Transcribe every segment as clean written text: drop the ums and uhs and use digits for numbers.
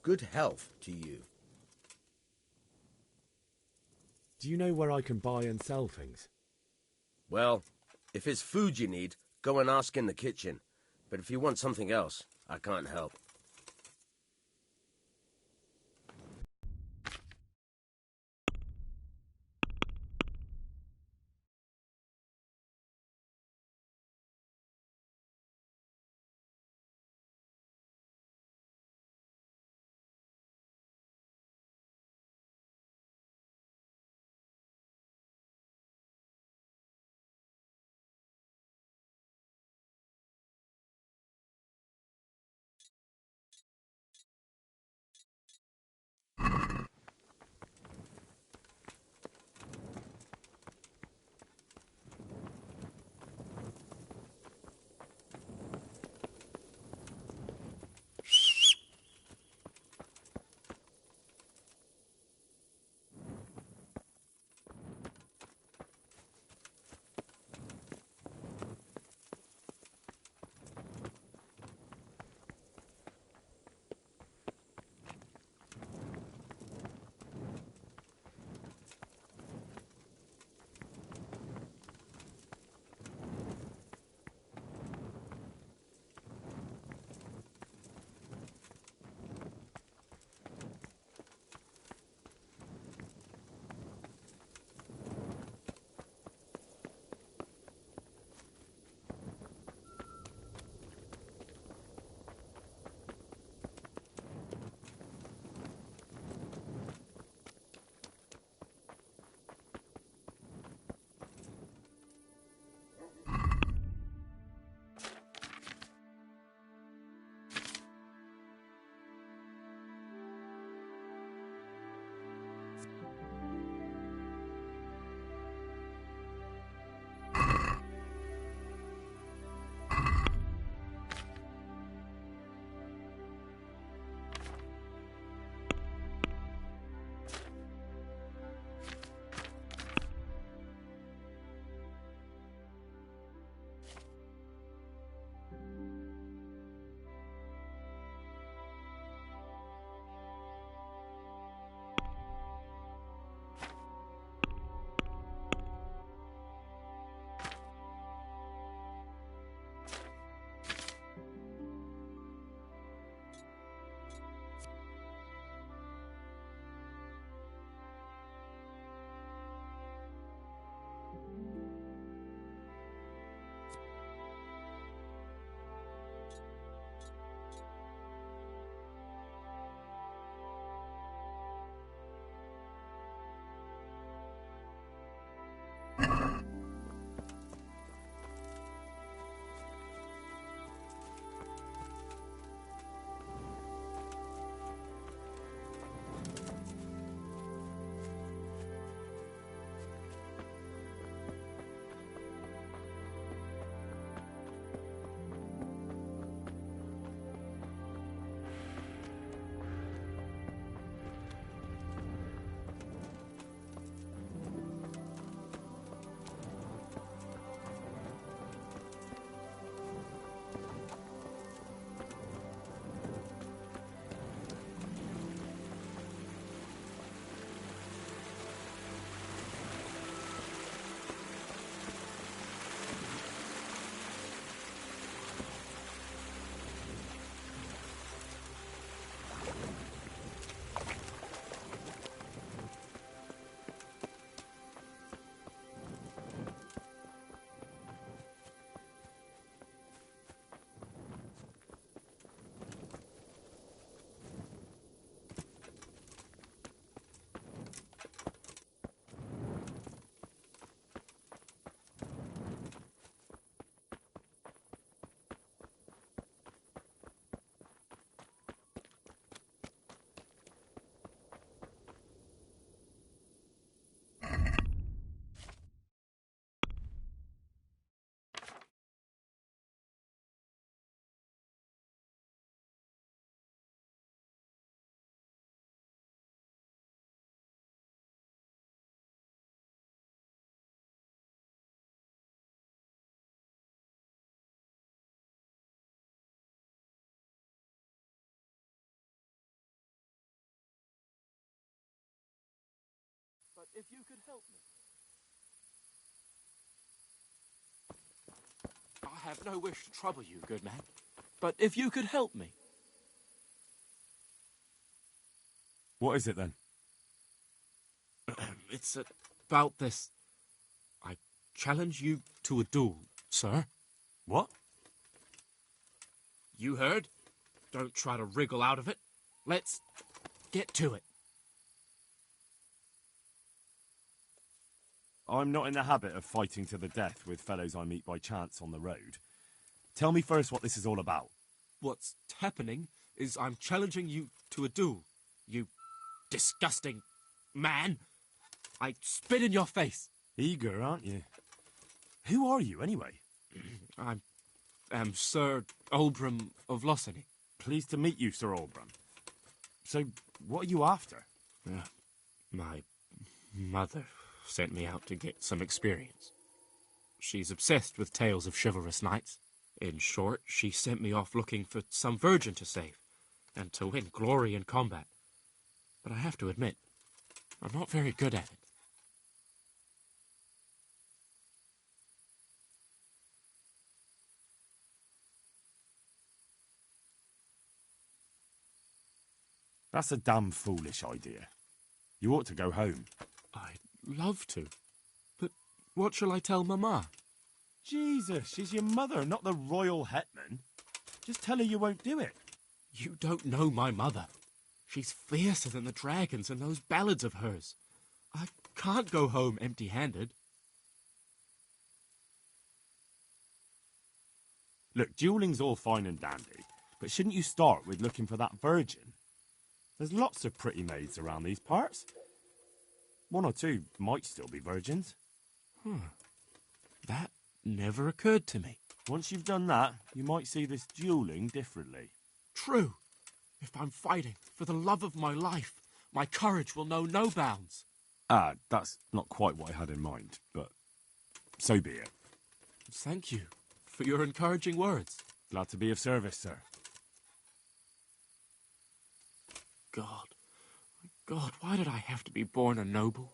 good health to you. Do you know where I can buy and sell things? Well, if it's food you need, go and ask in the kitchen. But if you want something else, I can't help. if you could help me. I have no wish to trouble you, good man, but if you could help me. What is it, then? It's about this. I challenge you to a duel, sir. What? You heard? Don't try to wriggle out of it. Let's get to it. I'm not in the habit of fighting to the death with fellows I meet by chance on the road. Tell me first what this is all about. What's happening is I'm challenging you to a duel. You disgusting man. I spit in your face. Eager, aren't you? Who are you, anyway? I am Sir Oldbram of Lossany. Pleased to meet you, Sir Oldbram. So, what are you after? My mother sent me out to get some experience. She's obsessed with tales of chivalrous knights. In short, she sent me off looking for some virgin to save, and to win glory in combat. But I have to admit, I'm not very good at it. That's a damn foolish idea. You ought to go home. I'd love to. But what shall I tell Mama? Jesus, she's your mother, not the royal hetman. Just tell her you won't do it. You don't know my mother. She's fiercer than the dragons in those ballads of hers. I can't go home empty-handed. Look, duelling's all fine and dandy, but shouldn't you start with looking for that virgin? There's lots of pretty maids around these parts. One or two might still be virgins. That never occurred to me. Once you've done that, you might see this duelling differently. True. If I'm fighting for the love of my life, my courage will know no bounds. That's not quite what I had in mind, but so be it. Thank you for your encouraging words. Glad to be of service, sir. God, why did I have to be born a noble?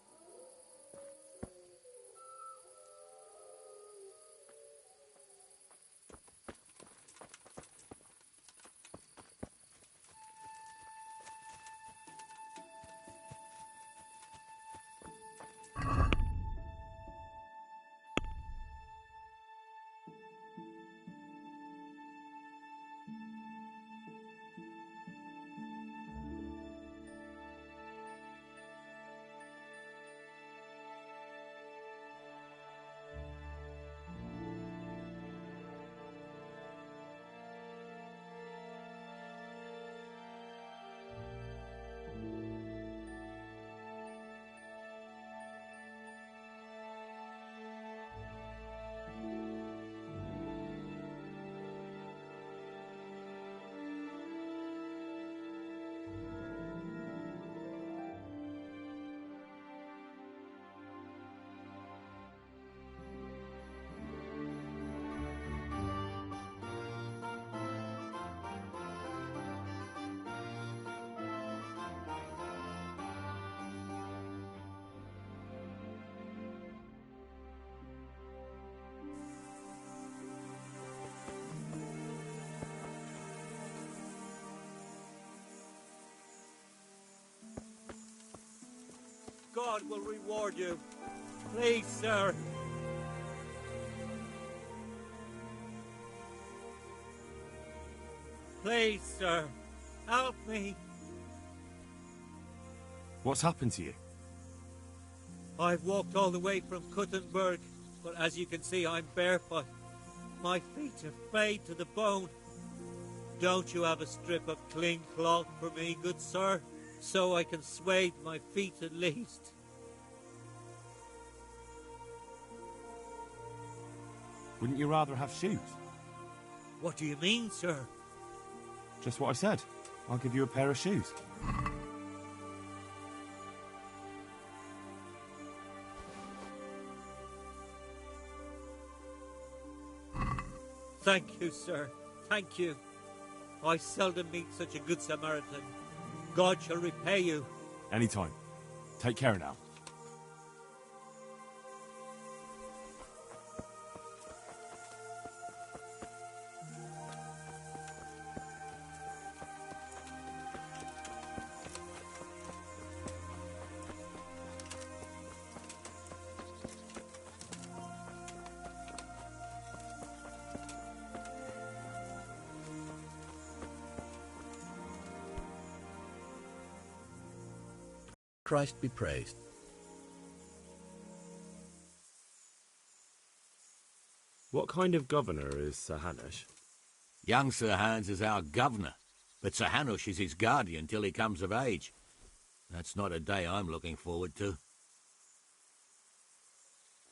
God will reward you. Please, sir. Please, sir. Help me. What's happened to you? I've walked all the way from Kuttenberg, but as you can see, I'm barefoot. My feet are frayed to the bone. Don't you have a strip of clean cloth for me, good sir? So I can swathe my feet at least. Wouldn't you rather have shoes? What do you mean, sir? Just what I said. I'll give you a pair of shoes. Thank you, sir. Thank you. I seldom meet such a good Samaritan. God shall repay you. Anytime. Take care now. Christ be praised. What kind of governor is Sir Hanush? Young Sir Hans is our governor, but Sir Hanush is his guardian till he comes of age. That's not a day I'm looking forward to.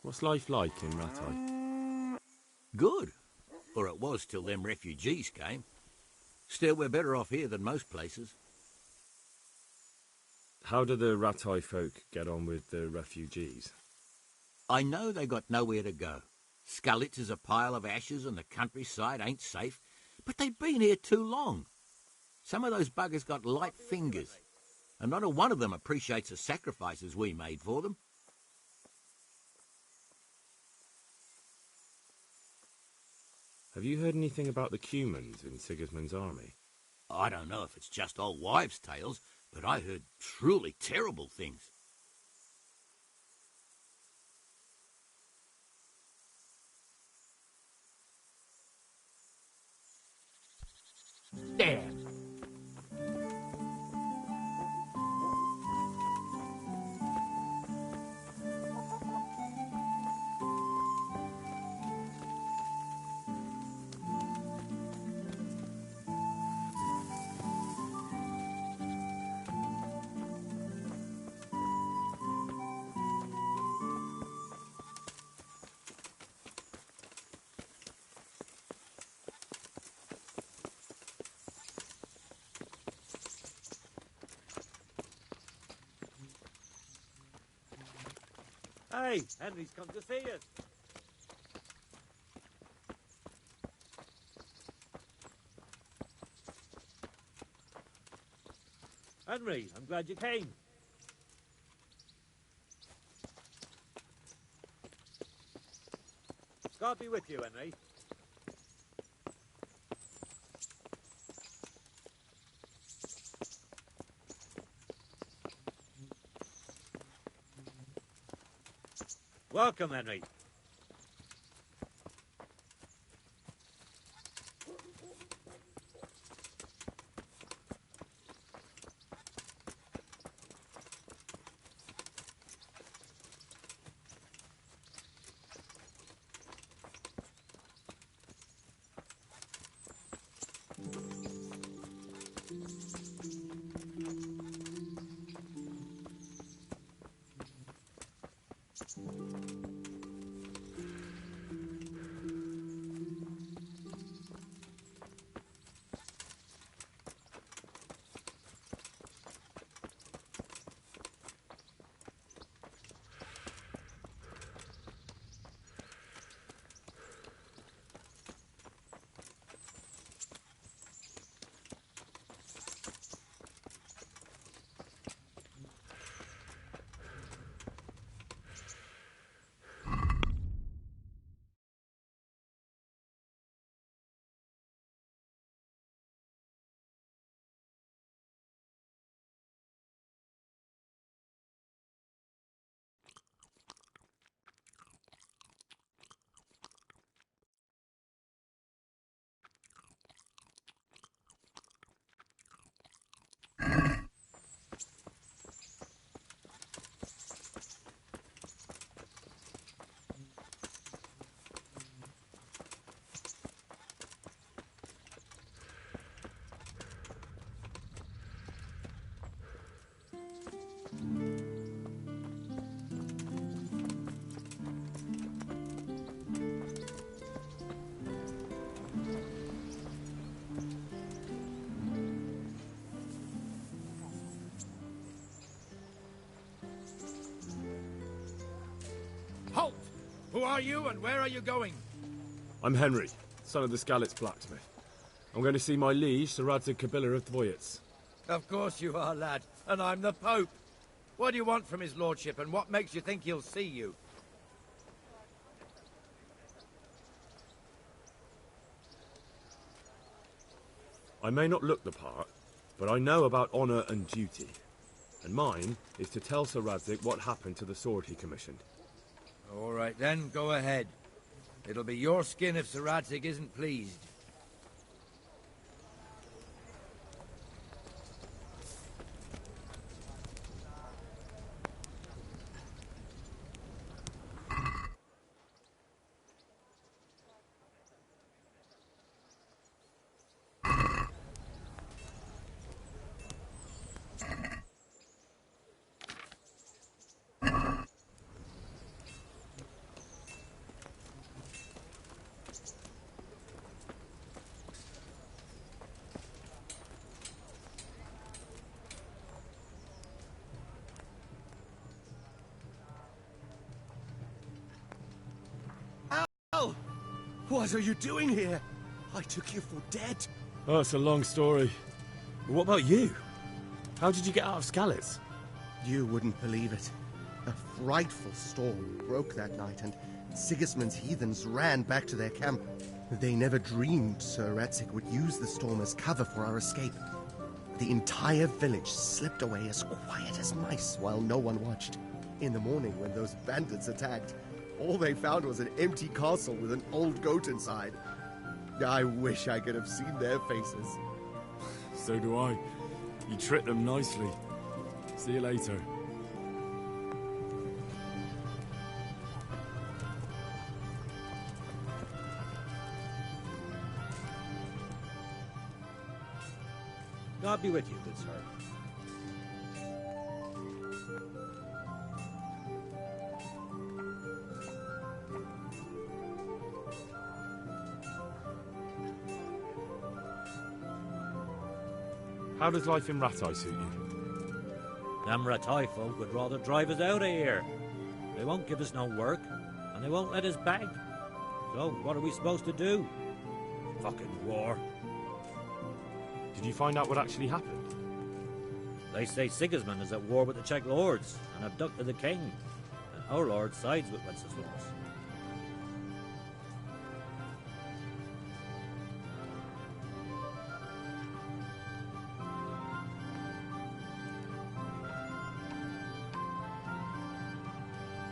What's life like in Rattay? Good. Or it was till them refugees came. Still, we're better off here than most places. How do the Rattay folk get on with the refugees? I know they got nowhere to go. Scullets is a pile of ashes and the countryside ain't safe, but they've been here too long. Some of those buggers got light fingers, and not a one of them appreciates the sacrifices we made for them. Have you heard anything about the Cumans in Sigismund's army? I don't know if it's just old wives' tales, but I heard truly terrible things. Damn! Hey, Henry's come to see us. Henry, I'm glad you came. God be with you, Henry. Welcome, Henry. Halt! Who are you and where are you going? I'm Henry, son of the Skalitz blacksmith. I'm going to see my liege, Sir RACEK Kabila of Dvoyets. Of course you are, lad, and I'm the Pope. What do you want from his lordship, and what makes you think he'll see you? I may not look the part, but I know about honour and duty. And mine is to tell Sir RACEK what happened to the sword he commissioned. All right then, go ahead. It'll be your skin if Sir RACEK isn't pleased. What are you doing here? I took you for dead. Oh, it's a long story. But what about you? How did you get out of Skalitz? You wouldn't believe it. A frightful storm broke that night, and Sigismund's heathens ran back to their camp. They never dreamed Sir RACEK would use the storm as cover for our escape. The entire village slipped away as quiet as mice while no one watched. In the morning, when those bandits attacked, all they found was an empty castle with an old goat inside. I wish I could have seen their faces. So do I. You tricked them nicely. See you later. God be with you, good sir. How does life in Ratai suit you? Them Ratai folk would rather drive us out of here. They won't give us no work, and they won't let us beg. So, what are we supposed to do? Fucking war. Did you find out what actually happened? They say Sigismund is at war with the Czech lords and abducted the king, and our lord sides with Wenceslas.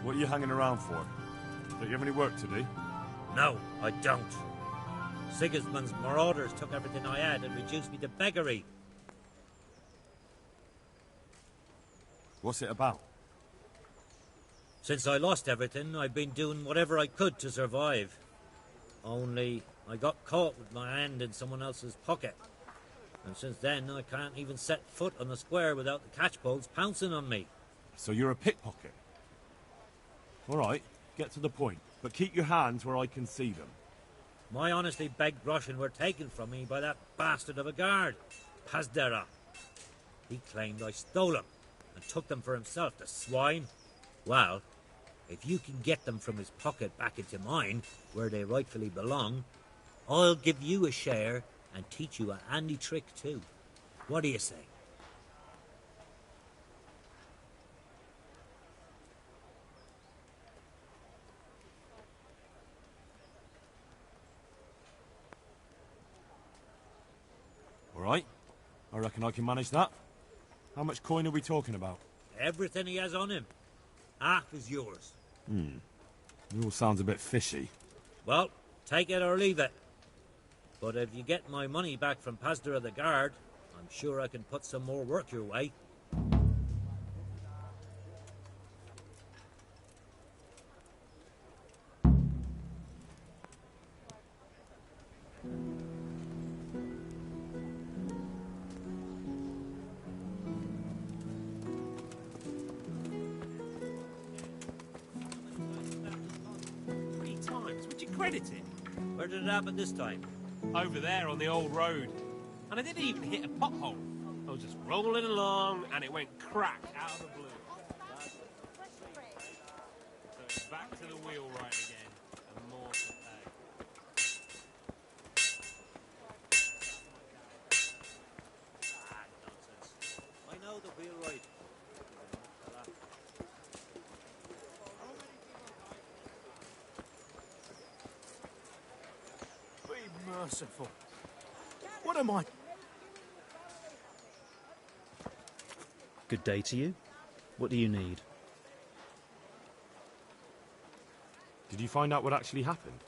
What are you hanging around for? Don't you have any work to do? No, I don't. Sigismund's marauders took everything I had and reduced me to beggary. What's it about? Since I lost everything, I've been doing whatever I could to survive. Only, I got caught with my hand in someone else's pocket. And since then, I can't even set foot on the square without the catchpoles pouncing on me. So you're a pickpocket? All right, get to the point. But keep your hands where I can see them. My honestly begged groschen were taken from me by that bastard of a guard, Pazdera. He claimed I stole them and took them for himself, the swine. Well, if you can get them from his pocket back into mine, where they rightfully belong, I'll give you a share and teach you a handy trick too. What do you say? All right, I reckon I can manage that. How much coin are we talking about? Everything he has on him. Half is yours. It all sounds a bit fishy. Well, take it or leave it. But if you get my money back from Pazdera the guard, I'm sure I can put some more work your way. Where did it happen this time? Over there on the old road. And I didn't even hit a pothole. I was just rolling along and it went crack out of the blue. So it's back to the wheelwright again and more to pay. Nonsense. I know the wheelwright. Merciful. What am I? Good day to you. What do you need? Did you find out what actually happened?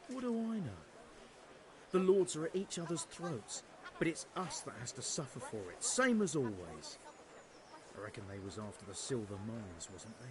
What do I know? The lords are at each other's throats, but it's us that has to suffer for it, same as always. I reckon they was after the silver mines, wasn't they?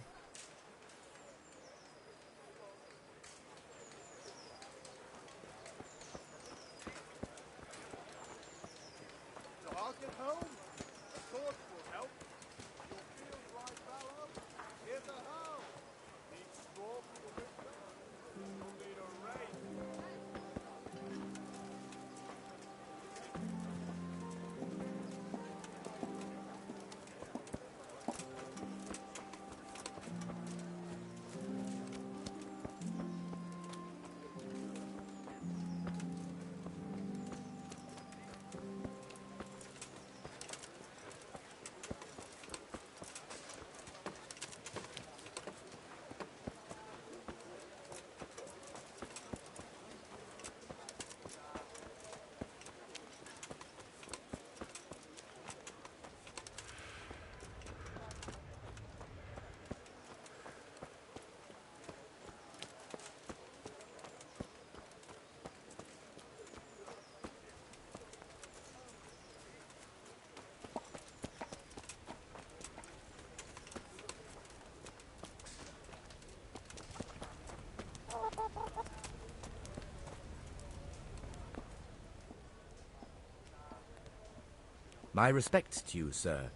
My respects to you, sir.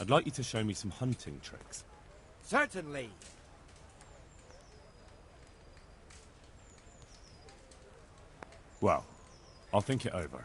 I'd like you to show me some hunting tricks. Certainly. Well, I'll think it over.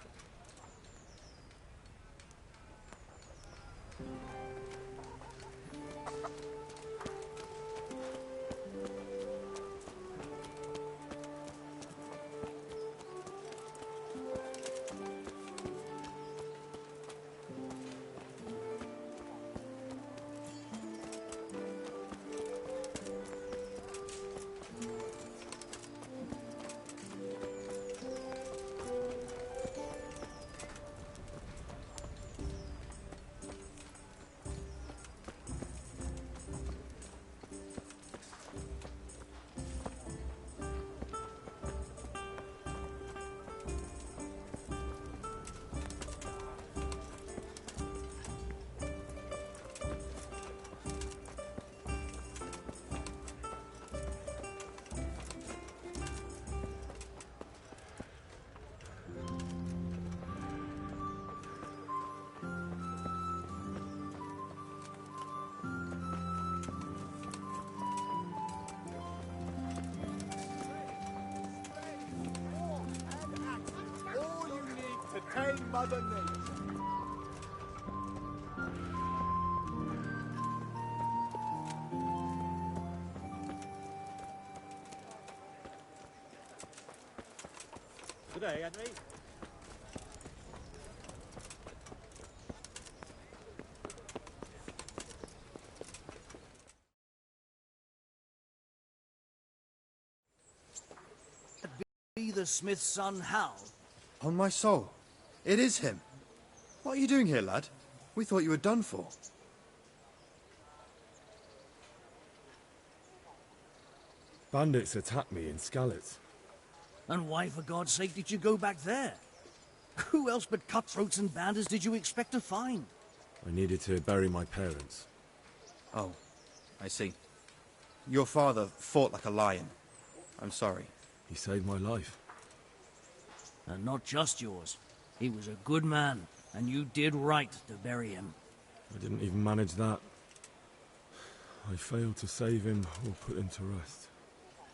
Tame Mother Nature. Good day, Henry. Be the smith's son, Hal. On my soul, it is him. What are you doing here, lad? We thought you were done for. Bandits attacked me in Skalitz. And why, for God's sake, did you go back there? Who else but cutthroats and bandits did you expect to find? I needed to bury my parents. Oh, I see. Your father fought like a lion. I'm sorry. He saved my life. And not just yours. He was a good man, and you did right to bury him. I didn't even manage that. I failed to save him or put him to rest.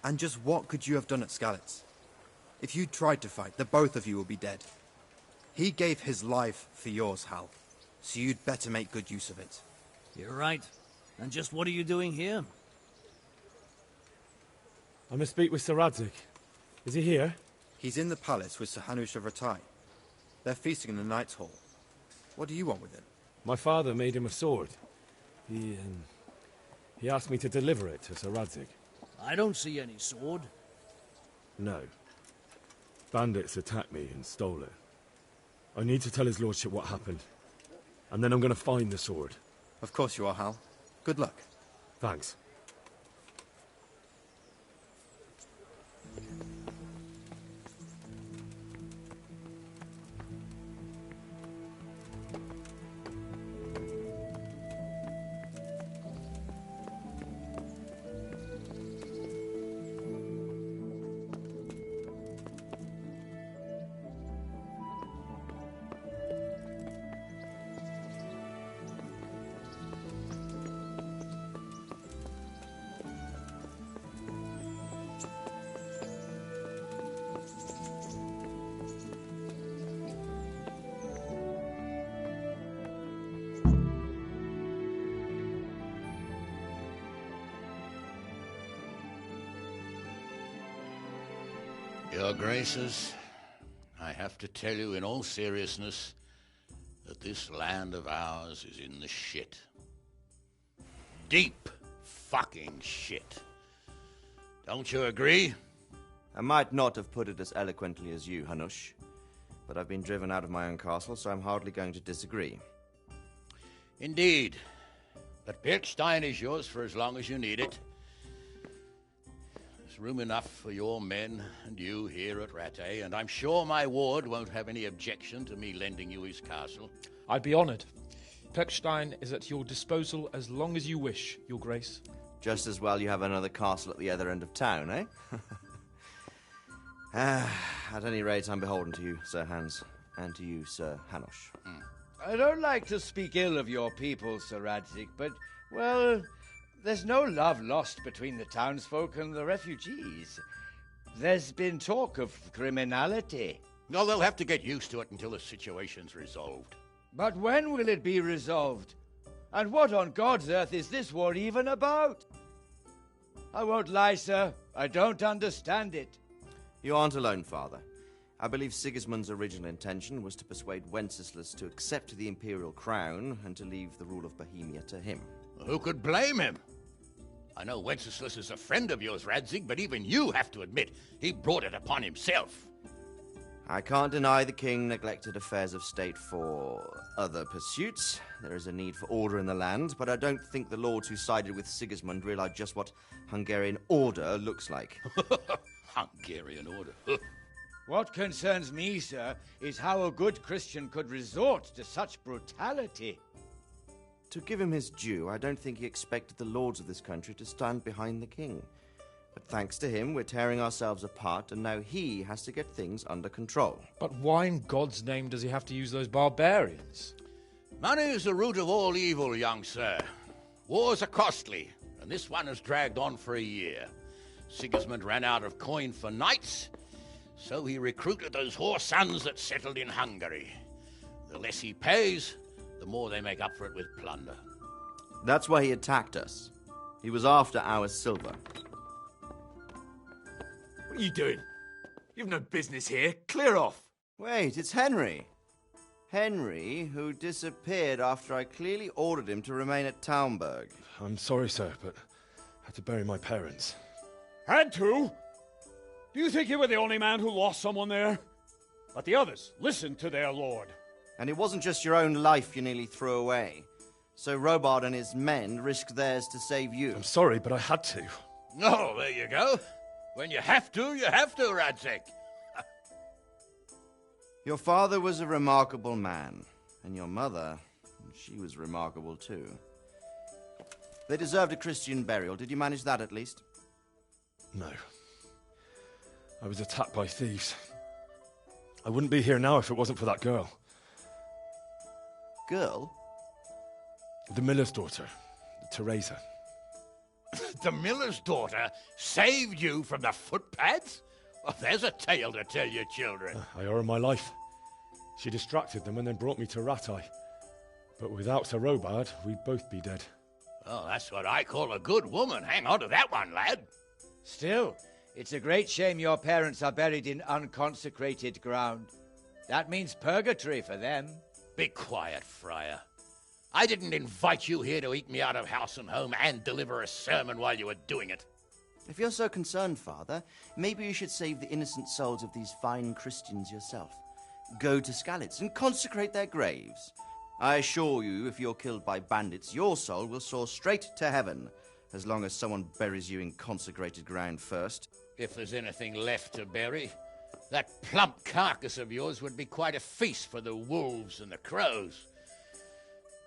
And just what could you have done at Skalitz? If you tried to fight, the both of you will be dead. He gave his life for yours, Hal. So you'd better make good use of it. You're right. And just what are you doing here? I must speak with Sir RACEK. Is he here? He's in the palace with Sir Hanush of Rattay. They're feasting in the Knight's Hall. What do you want with him? My father made him a sword. He asked me to deliver it to Sir RACEK. I don't see any sword. No. Bandits attacked me and stole it. I need to tell his lordship what happened. And then I'm going to find the sword. Of course you are, Hal. Good luck. Thanks. Your Graces, I have to tell you in all seriousness that this land of ours is in the shit. Deep fucking shit. Don't you agree? I might not have put it as eloquently as you, Hanush, but I've been driven out of my own castle, so I'm hardly going to disagree. Indeed. But Birkstein is yours for as long as you need it. There's room enough for your men and you here at Rattay, and I'm sure my ward won't have any objection to me lending you his castle. I'd be honoured. Perkstein is at your disposal as long as you wish, Your Grace. Just as well you have another castle at the other end of town, eh? At any rate, I'm beholden to you, Sir Hans, and to you, Sir Hanush. I don't like to speak ill of your people, Sir RACEK, but, well, there's no love lost between the townsfolk and the refugees. There's been talk of criminality. No, they'll have to get used to it until the situation's resolved. But when will it be resolved? And what on God's earth is this war even about? I won't lie, sir. I don't understand it. You aren't alone, Father. I believe Sigismund's original intention was to persuade Wenceslas to accept the imperial crown and to leave the rule of Bohemia to him. Who could blame him? I know Wenceslas is a friend of yours, RACEK, but even you have to admit he brought it upon himself. I can't deny the king neglected affairs of state for other pursuits. There is a need for order in the land, but I don't think the lords who sided with Sigismund realized just what Hungarian order looks like. Hungarian order? What concerns me, sir, is how a good Christian could resort to such brutality. To give him his due, I don't think he expected the lords of this country to stand behind the king. But thanks to him, we're tearing ourselves apart, and now he has to get things under control. But why in God's name does he have to use those barbarians? Money is the root of all evil, young sir. Wars are costly, and this one has dragged on for a year. Sigismund ran out of coin for knights, so he recruited those whore sons that settled in Hungary. The less he pays, the more they make up for it with plunder. That's why he attacked us. He was after our silver. What are you doing? You've no business here. Clear off. Wait, it's Henry. Henry, who disappeared after I clearly ordered him to remain at Taumburg. I'm sorry, sir, but I had to bury my parents. Had to? Do you think you were the only man who lost someone there? But the others listened to their lord. And it wasn't just your own life you nearly threw away. So Robard and his men risked theirs to save you. I'm sorry, but I had to. Oh, there you go. When you have to, RACEK. Your father was a remarkable man, and your mother, she was remarkable too. They deserved a Christian burial. Did you manage that at least? No. I was attacked by thieves. I wouldn't be here now if it wasn't for that girl. Girl? The miller's daughter, Teresa. The miller's daughter saved you from the footpads? Well, there's a tale to tell your children. I owe her my life. She distracted them and then brought me to Ratai. But without Sir Robard, we'd both be dead. Oh, that's what I call a good woman. Hang on to that one, lad. Still, it's a great shame your parents are buried in unconsecrated ground. That means purgatory for them. Be quiet, Friar. I didn't invite you here to eat me out of house and home and deliver a sermon while you were doing it. If you're so concerned, Father, maybe you should save the innocent souls of these fine Christians yourself. Go to Skalitz and consecrate their graves. I assure you, if you're killed by bandits, your soul will soar straight to heaven, as long as someone buries you in consecrated ground first. If there's anything left to bury, that plump carcass of yours would be quite a feast for the wolves and the crows.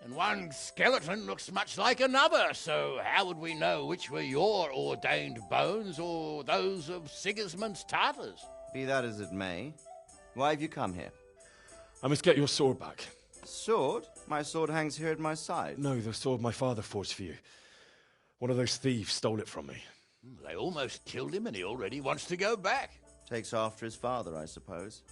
And one skeleton looks much like another, so how would we know which were your ordained bones or those of Sigismund's Tartars? Be that as it may, why have you come here? I must get your sword back. Sword? My sword hangs here at my side. No, the sword my father forged for you. One of those thieves stole it from me. They almost killed him and he already wants to go back. Takes after his father, I suppose.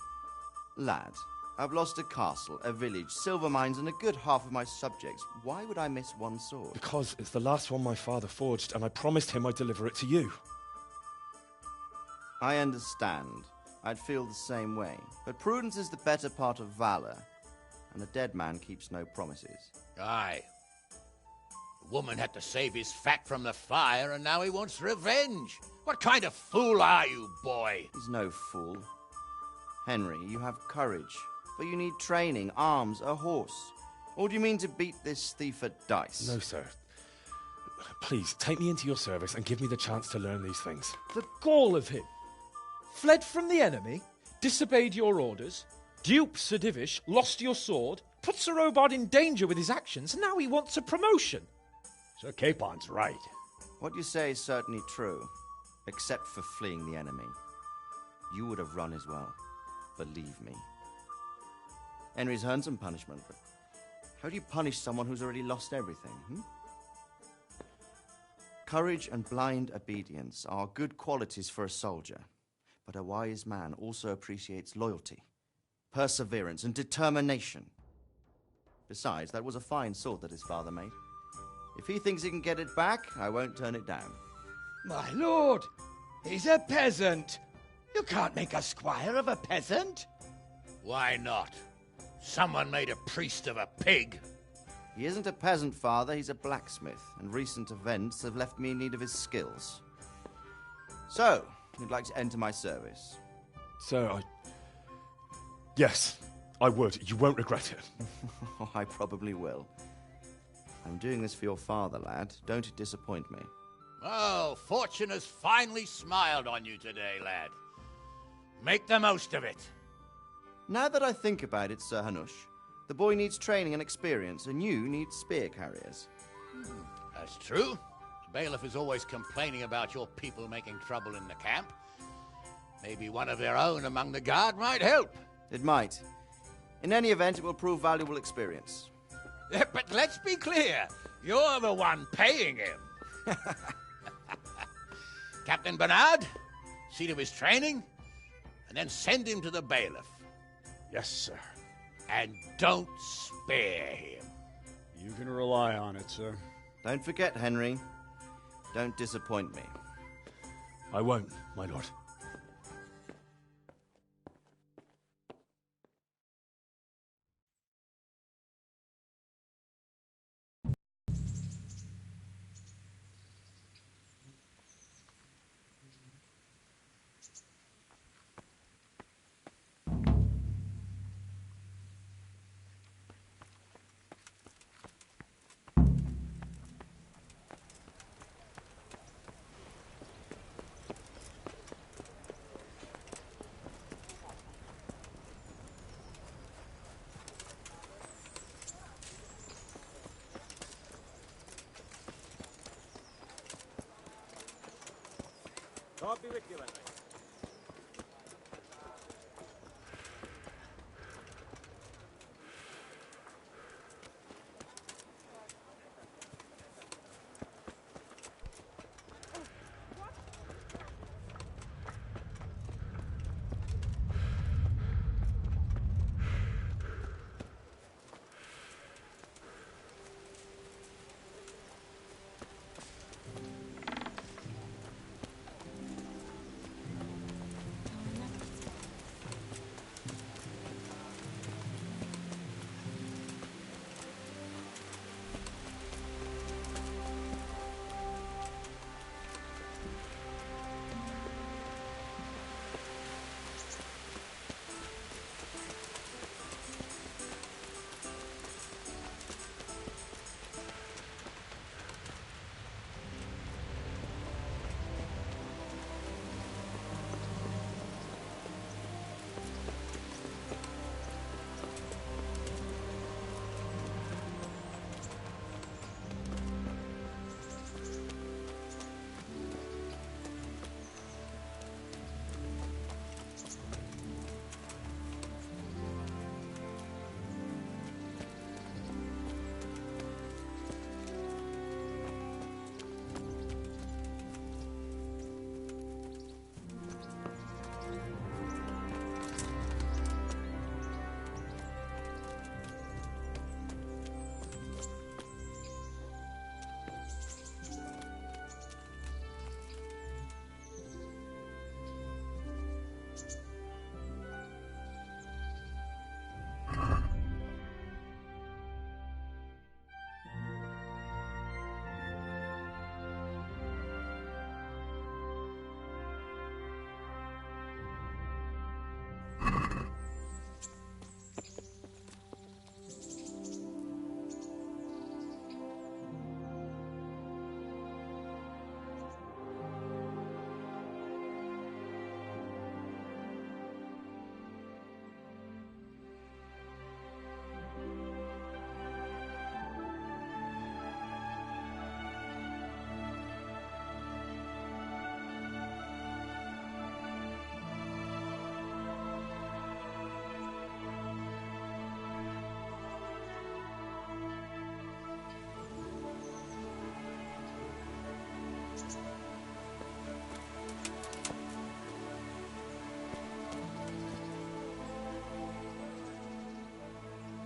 Lad, I've lost a castle, a village, silver mines, and a good half of my subjects. Why would I miss one sword? Because it's the last one my father forged, and I promised him I'd deliver it to you. I understand. I'd feel the same way. But prudence is the better part of valor, and a dead man keeps no promises. Aye. The woman had to save his fat from the fire, and now he wants revenge. What kind of fool are you, boy? He's no fool. Henry, you have courage, but you need training, arms, a horse. Or do you mean to beat this thief at dice? No, sir. Please, take me into your service and give me the chance to learn these things. The gall of him. Fled from the enemy, disobeyed your orders, duped Sir Divish, lost your sword, put Sir Robard in danger with his actions, and now he wants a promotion. Sir Capon's right. What you say is certainly true, except for fleeing the enemy. you would have run as well. Believe me. Henry's earned some punishment, but how do you punish someone who's already lost everything, Courage and blind obedience are good qualities for a soldier, but a wise man also appreciates loyalty, perseverance, and determination. Besides, that was a fine sword that his father made. If he thinks he can get it back, I won't turn it down. My lord, he's a peasant. You can't make a squire of a peasant. Why not? Someone made a priest of a pig. He isn't a peasant, father, he's a blacksmith, and recent events have left me in need of his skills. So, you'd like to enter my service? Sir, Yes, I would. You won't regret it. I probably will. I'm doing this for your father, lad. Don't disappoint me. Oh, fortune has finally smiled on you today, lad. Make the most of it. Now that I think about it, Sir Hanush, the boy needs training and experience, and you need spear carriers. That's true. The bailiff is always complaining about your people making trouble in the camp. Maybe one of their own among the guard might help. It might. In any event, it will prove valuable experience. But let's be clear. You're the one paying him. Captain Bernard, see to his training, and then send him to the bailiff. Yes, sir. And don't spare him. You can rely on it, sir. Don't forget, Henry. Don't disappoint me. I won't, my lord. God be with you, Henry.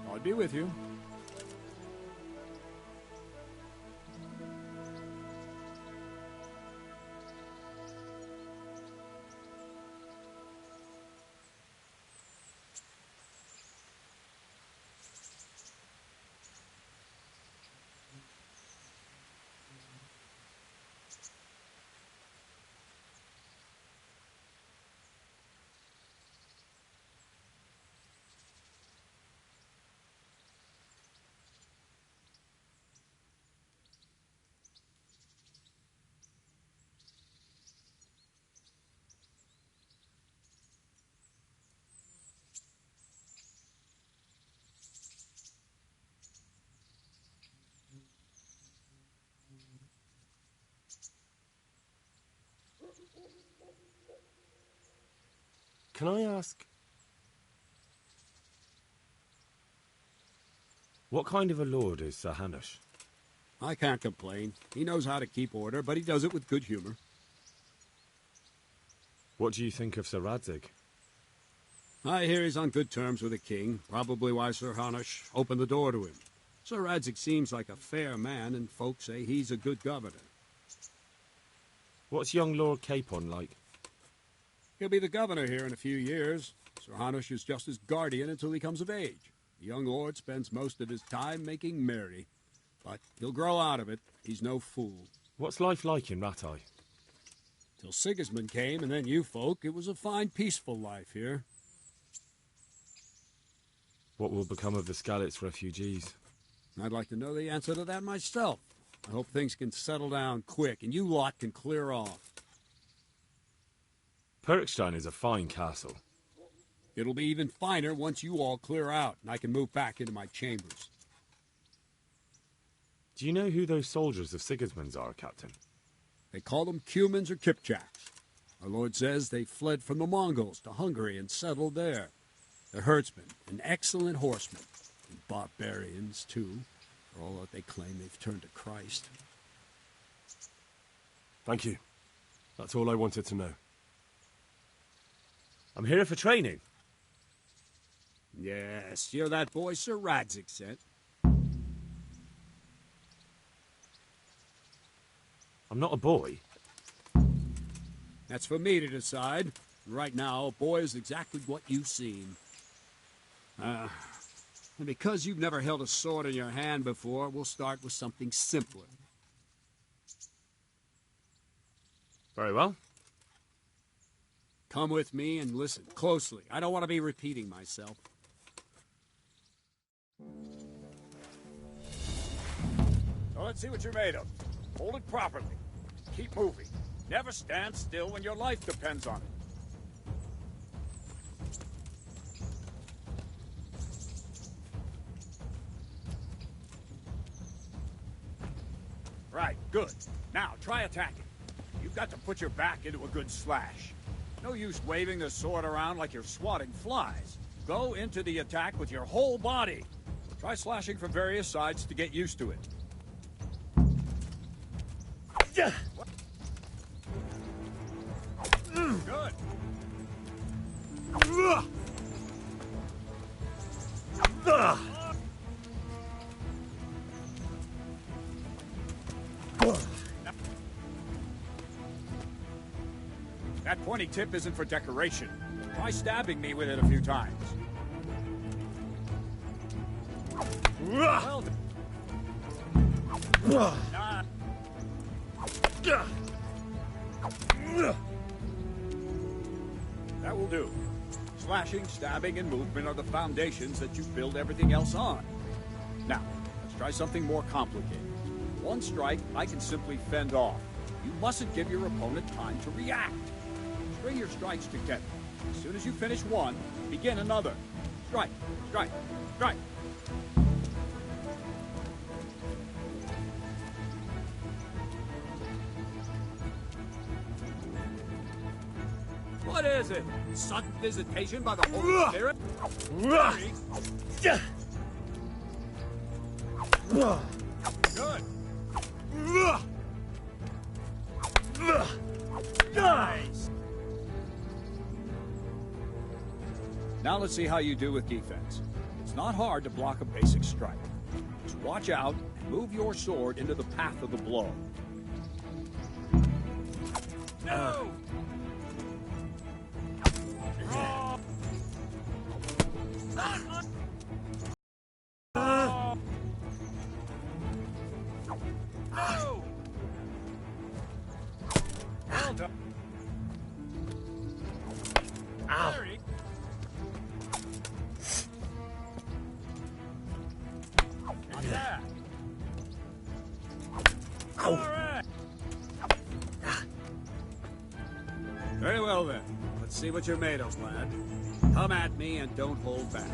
I'll be with you. Can I ask... what kind of a lord is Sir Hanush? I can't complain. He knows how to keep order, but he does it with good humor. What do you think of Sir RACEK? I hear he's on good terms with the king, probably why Sir Hanush opened the door to him. Sir RACEK seems like a fair man, and folks say he's a good governor. What's young Lord Capon like? He'll be the governor here in a few years. Sir Hanush is just his guardian until he comes of age. The young lord spends most of his time making merry. But he'll grow out of it. He's no fool. What's life like in Rattay? Till Sigismund came, and then you folk, it was a fine, peaceful life here. What will become of the Skalitz refugees? I'd like to know the answer to that myself. I hope things can settle down quick, and you lot can clear off. Perkstein is a fine castle. It'll be even finer once you all clear out, and I can move back into my chambers. Do you know who those soldiers of Sigismund's are, Captain? They call them Cumans or Kipchaks. Our lord says they fled from the Mongols to Hungary and settled there. They're herdsmen and excellent horsemen. And barbarians, too, for all that they claim they've turned to Christ. Thank you. That's all I wanted to know. I'm here for training. Yes, you're that boy Sir RACEK sent. I'm not a boy. That's for me to decide. Right now, a boy is exactly what you seem. And because you've never held a sword in your hand before, we'll start with something simpler. Very well. Come with me and listen closely. I don't want to be repeating myself. So let's see what you're made of. Hold it properly. Keep moving. Never stand still when your life depends on it. Right, good. Now, try attacking. You've got to put your back into a good slash. No use waving the sword around like you're swatting flies. Go into the attack with your whole body. Try slashing from various sides to get used to it. Good. That pointy tip isn't for decoration. Try stabbing me with it a few times. Well done. That will do. Slashing, stabbing, and movement are the foundations that you build everything else on. Now, let's try something more complicated. One strike, I can simply fend off. You mustn't give your opponent time to react. String your strikes together. As soon as you finish one, begin another. Strike, strike, strike. What is it? Sudden visitation by the Holy Spirit? Good. Nice! Now let's see how you do with defense. It's not hard to block a basic strike. Just watch out and move your sword into the path of the blow. No! No! Well done. Ow. Very Not bad. Ow. All right. Very well then. Let's see what you're made of, lad. Come at me and don't hold back.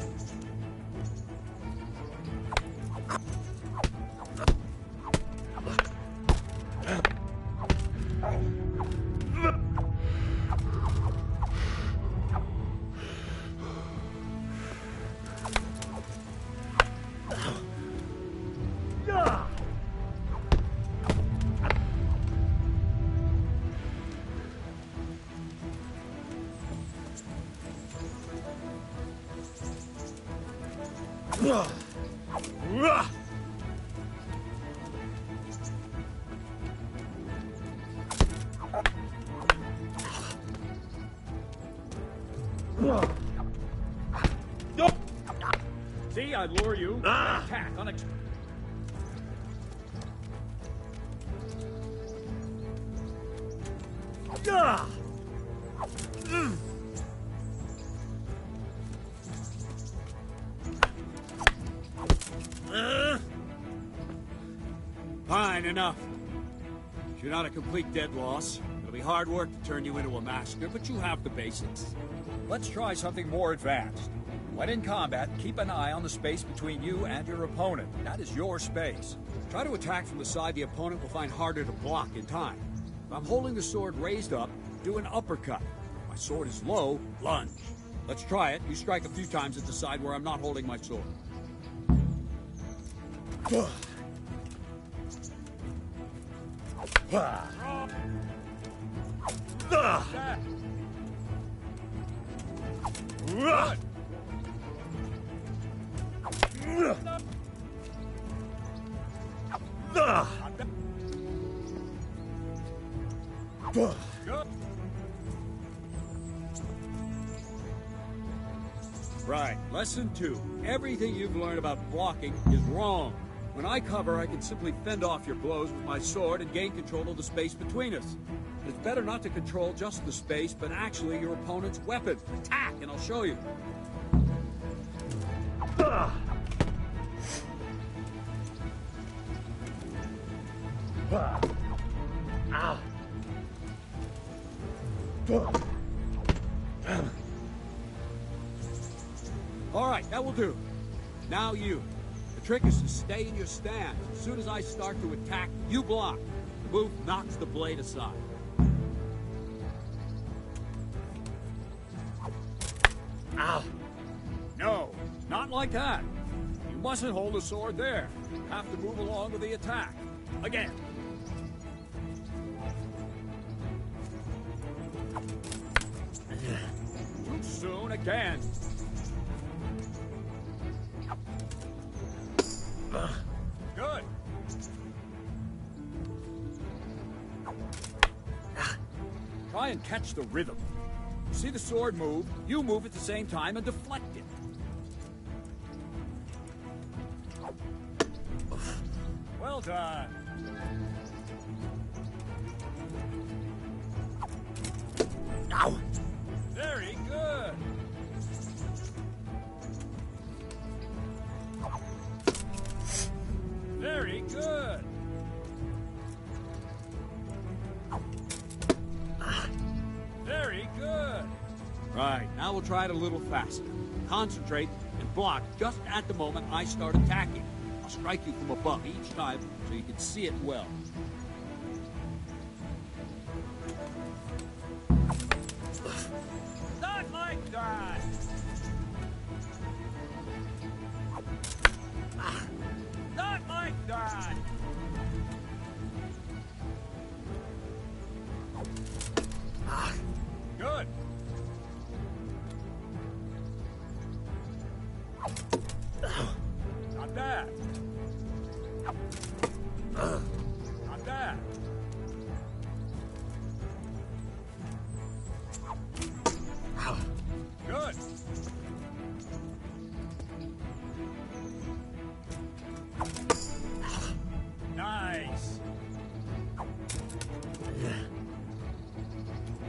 See, I lure you. Attack unexpected. Fine, enough. You're not a complete dead loss. It'll be hard work to turn you into a master, but you have the basics. Let's try something more advanced. When in combat, keep an eye on the space between you and your opponent. That is your space. Try to attack from the side the opponent will find harder to block in time. If I'm holding the sword raised up, do an uppercut. If my sword is low, lunge. Let's try it. You strike a few times at the side where I'm not holding my sword. Good. Good. Right. Lesson 2. Everything you've learned about blocking is wrong. When I cover, I can simply fend off your blows with my sword and gain control of the space between us. It's better not to control just the space, but actually your opponent's weapon. Attack, and I'll show you. All right, that will do. Now you. The trick is to stay in your stance. As soon as I start to attack, you block. The move knocks the blade aside. Ow. No, not like that. You mustn't hold the sword there. You have to move along with the attack. Again. Too soon again. Good. Try and catch the rhythm. See the sword move, you move at the same time and deflect it. Well done. Ow. Very good. Very good. Very good. Right, now we'll try it a little faster. Concentrate and block just at the moment I start attacking. I'll strike you from above each time so you can see it well. Not like that. Not like that.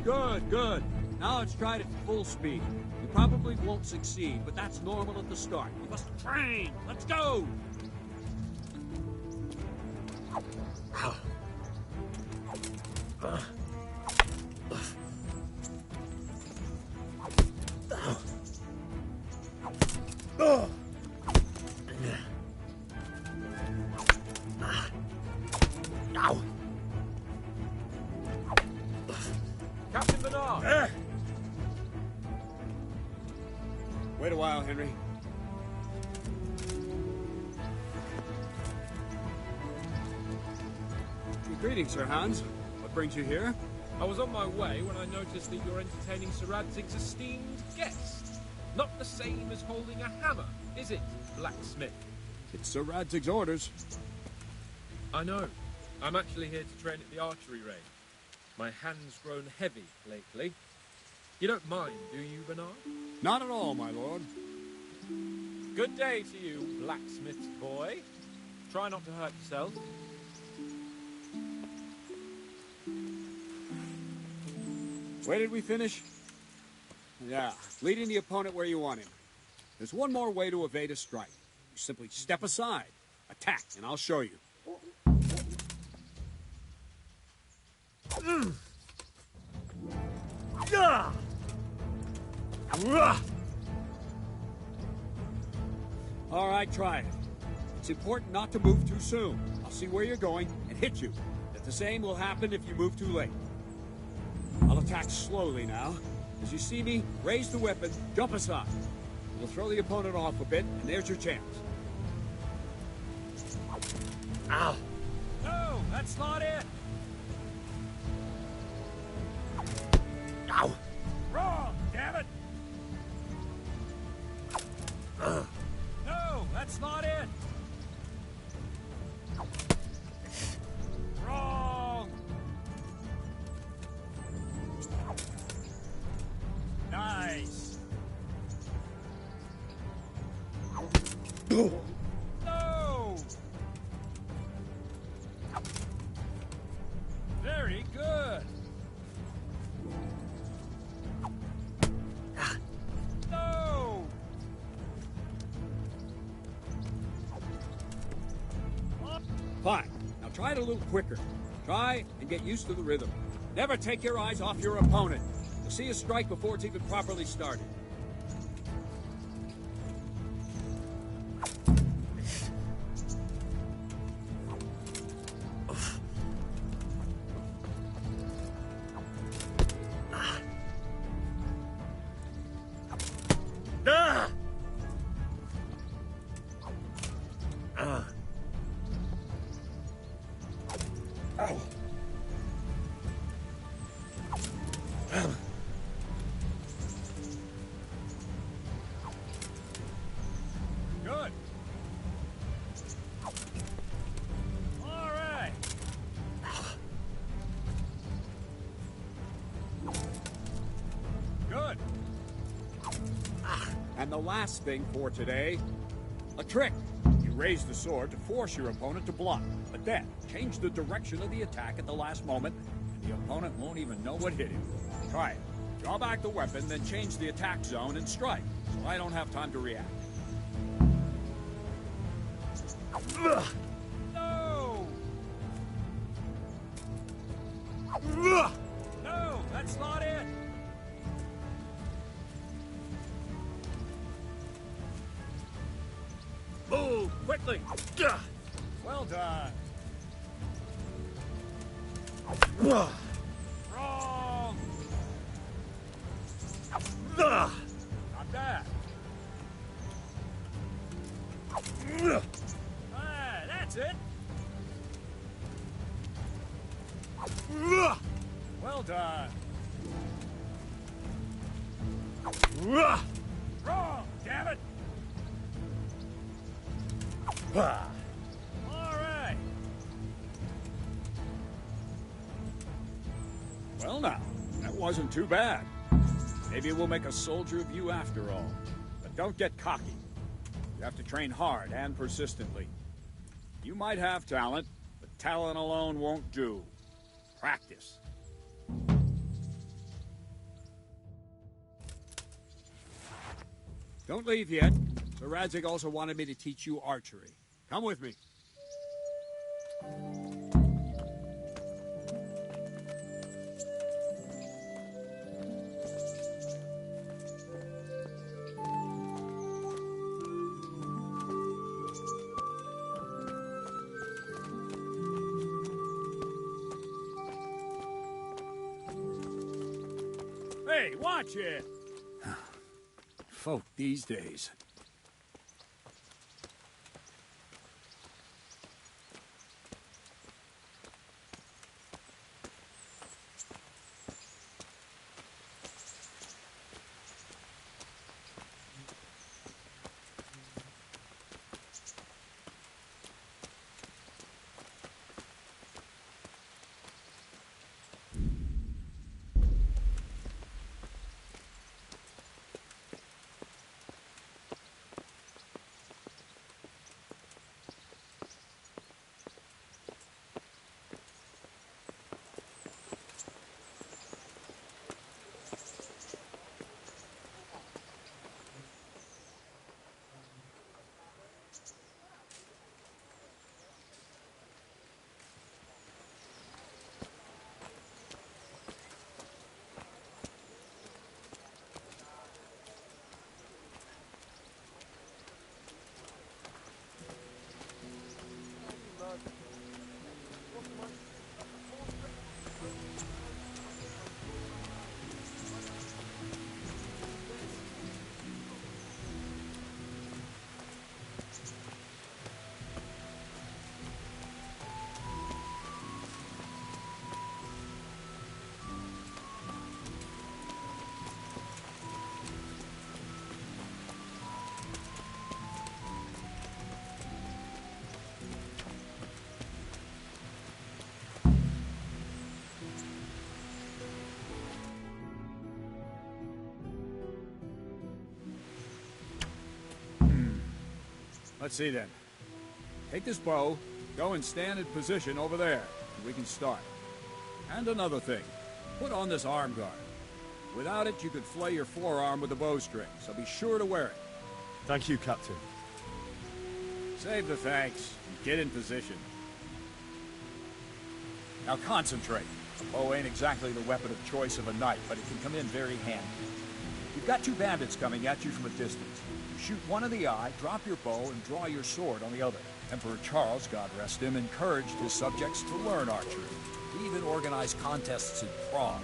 Good, good. Now let's try it at full speed. You probably won't succeed, but that's normal at the start. You must train. Let's go! Captain Bernard! Wait a while, Henry. Greetings, Sir Hans. What brings you here? I was on my way when I noticed that you're entertaining Sir Radzig's esteemed guest. Not the same as holding a hammer, is it, blacksmith? It's Sir Radzig's orders. I know. I'm actually here to train at the archery range. My hand's grown heavy lately. You don't mind, do you, Bernard? Not at all, my lord. Good day to you, blacksmith's boy. Try not to hurt yourself. Where did we finish? Yeah, leading the opponent where you want him. There's one more way to evade a strike. You simply step aside, attack, and I'll show you. All right, try it. It's important not to move too soon. I'll see where you're going and hit you. But the same will happen if you move too late. I'll attack slowly now. As you see me, raise the weapon, jump aside. We'll throw the opponent off a bit, and there's your chance. Ow! No, that's not it! Ow! Wrong, damn it! No, that's not it! Wrong! Nice! No! Very good! No! Fine. Now try it a little quicker. Try and get used to the rhythm. Never take your eyes off your opponent. You'll see a strike before it's even properly started. Good. All right. Good. And the last thing for today, a trick. You raise the sword to force your opponent to block, but then change the direction of the attack at the last moment, and the opponent won't even know what hit him. Try it. Draw back the weapon, then change the attack zone and strike, so I don't have time to react. No! No, that's not it! Move quickly! Well done. Wrong! Not bad. That's it. Well done. Wrong, damn it. All right. Well now, that wasn't too bad. Maybe we'll make a soldier of you after all. But don't get cocky. You have to train hard and persistently. You might have talent, but talent alone won't do. Practice. Don't leave yet. Sir RACEK also wanted me to teach you archery. Come with me. Hey, watch it! Folk these days. Let's see then. Take this bow, go and stand in position over there, and we can start. And another thing, put on this arm guard. Without it, you could flay your forearm with a bowstring, so be sure to wear it. Thank you, Captain. Save the thanks, and get in position. Now concentrate. A bow ain't exactly the weapon of choice of a knight, but it can come in very handy. You've got two bandits coming at you from a distance. You shoot one in the eye, drop your bow, and draw your sword on the other. Emperor Charles, God rest him, encouraged his subjects to learn archery. He even organized contests in Prague.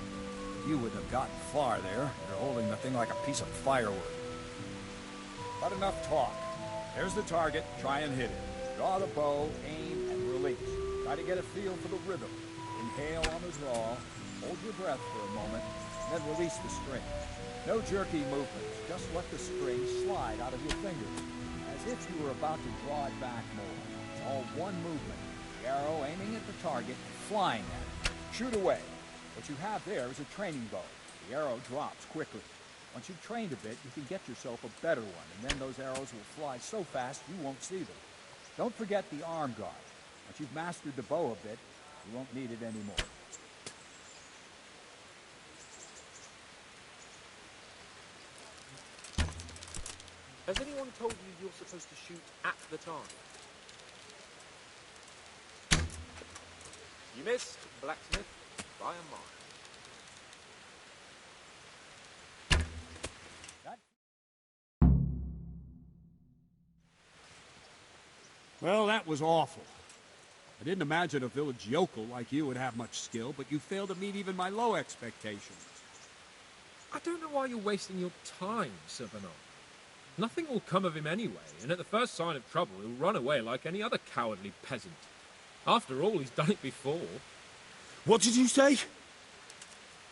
You wouldn't have gotten far there. You're holding the thing like a piece of firewood. But enough talk. There's the target. Try and hit it. Draw the bow, aim, and release. Try to get a feel for the rhythm. Inhale on the draw, hold your breath for a moment, and then release the string. No jerky movements, just let the string slide out of your fingers, as if you were about to draw it back more. It's all one movement, the arrow aiming at the target and flying at it. Shoot away. What you have there is a training bow. The arrow drops quickly. Once you've trained a bit, you can get yourself a better one, and then those arrows will fly so fast you won't see them. Don't forget the arm guard. Once you've mastered the bow a bit, you won't need it anymore. Has anyone told you you're supposed to shoot at the target? You missed, blacksmith, by a mile. Well, that was awful. I didn't imagine a village yokel like you would have much skill, but you failed to meet even my low expectations. I don't know why you're wasting your time, Sir Bernard. Nothing will come of him anyway, and at the first sign of trouble he'll run away like any other cowardly peasant. After all, he's done it before. What did you say?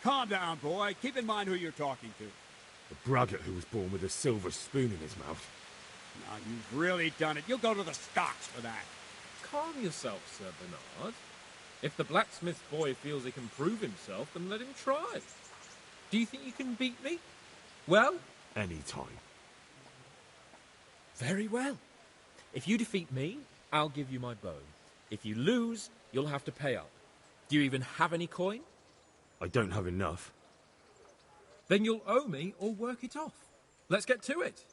Calm down, boy. Keep in mind who you're talking to. A braggart who was born with a silver spoon in his mouth. Now, you've really done it. You'll go to the stocks for that. Calm yourself, Sir Bernard. If the blacksmith boy feels he can prove himself, then let him try. Do you think you can beat me? Well? Any time. Very well. If you defeat me, I'll give you my bow. If you lose, you'll have to pay up. Do you even have any coin? I don't have enough. Then you'll owe me or work it off. Let's get to it.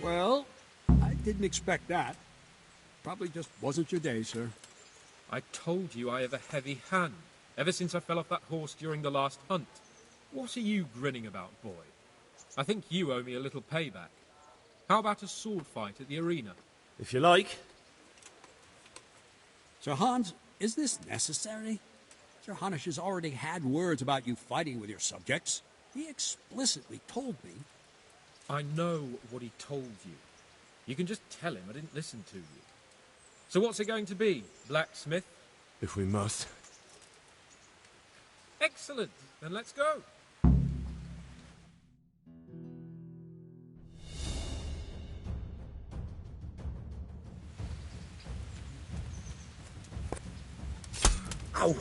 Well, I didn't expect that. Probably just wasn't your day, sir. I told you I have a heavy hand, ever since I fell off that horse during the last hunt. What are you grinning about, boy? I think you owe me a little payback. How about a sword fight at the arena? If you like. Sir Hans, is this necessary? Sir Hanush has already had words about you fighting with your subjects. He explicitly told me. I know what he told you. You can just tell him I didn't listen to you. So what's it going to be, blacksmith? If we must. Excellent. Then let's go. Ow!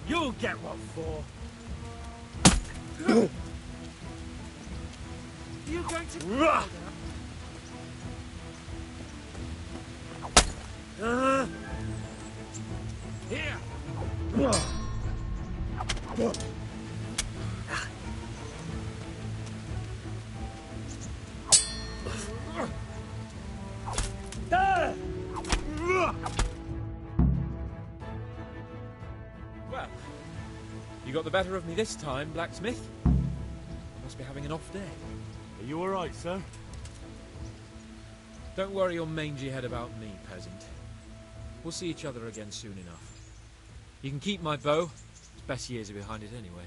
You'll get what for. You're going to... Here. Well, you got the better of me this time, blacksmith. Must be having an off day. Are you all right, sir? Don't worry your mangy head about me, peasant. We'll see each other again soon enough. You can keep my bow. Its best years are behind it anyway.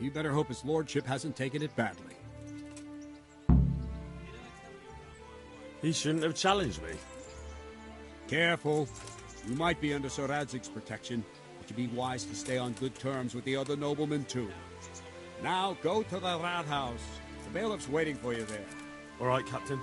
You better hope his lordship hasn't taken it badly. He shouldn't have challenged me. Careful. You might be under Sir RACEK's protection, but you'd be wise to stay on good terms with the other noblemen too. Now go to the rat house. The bailiff's waiting for you there. All right, Captain.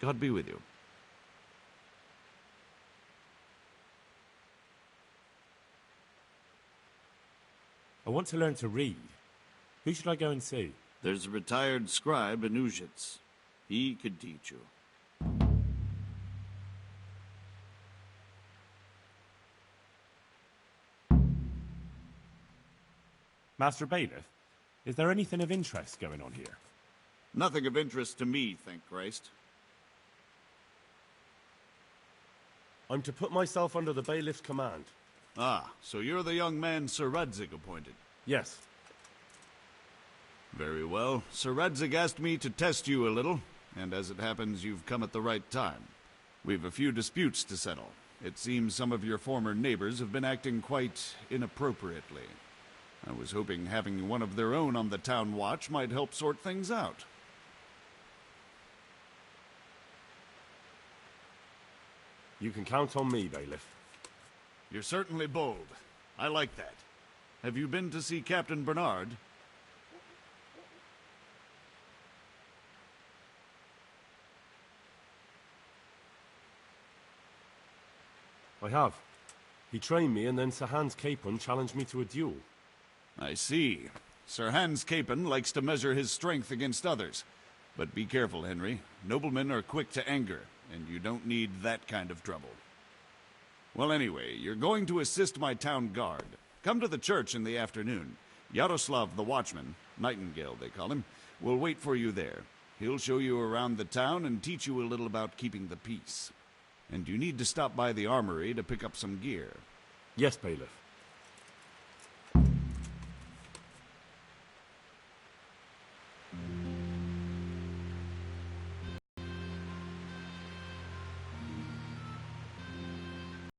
God be with you. I want to learn to read. Who should I go and see? There's a retired scribe in Uzhitz. He could teach you. Master Bailiff, is there anything of interest going on here? Nothing of interest to me, thank Christ. I'm to put myself under the bailiff's command. Ah, so you're the young man Sir RACEK appointed? Yes. Very well. Sir RACEK asked me to test you a little, and as it happens, you've come at the right time. We've a few disputes to settle. It seems some of your former neighbors have been acting quite inappropriately. I was hoping having one of their own on the town watch might help sort things out. You can count on me, Bailiff. You're certainly bold. I like that. Have you been to see Captain Bernard? I have. He trained me, and then Sir Hans Capon challenged me to a duel. I see. Sir Hans Capon likes to measure his strength against others. But be careful, Henry. Noblemen are quick to anger, and you don't need that kind of trouble. Well, anyway, you're going to assist my town guard. Come to the church in the afternoon. Yaroslav the watchman, Nightingale they call him, will wait for you there. He'll show you around the town and teach you a little about keeping the peace. And you need to stop by the armory to pick up some gear. Yes, Bailiff.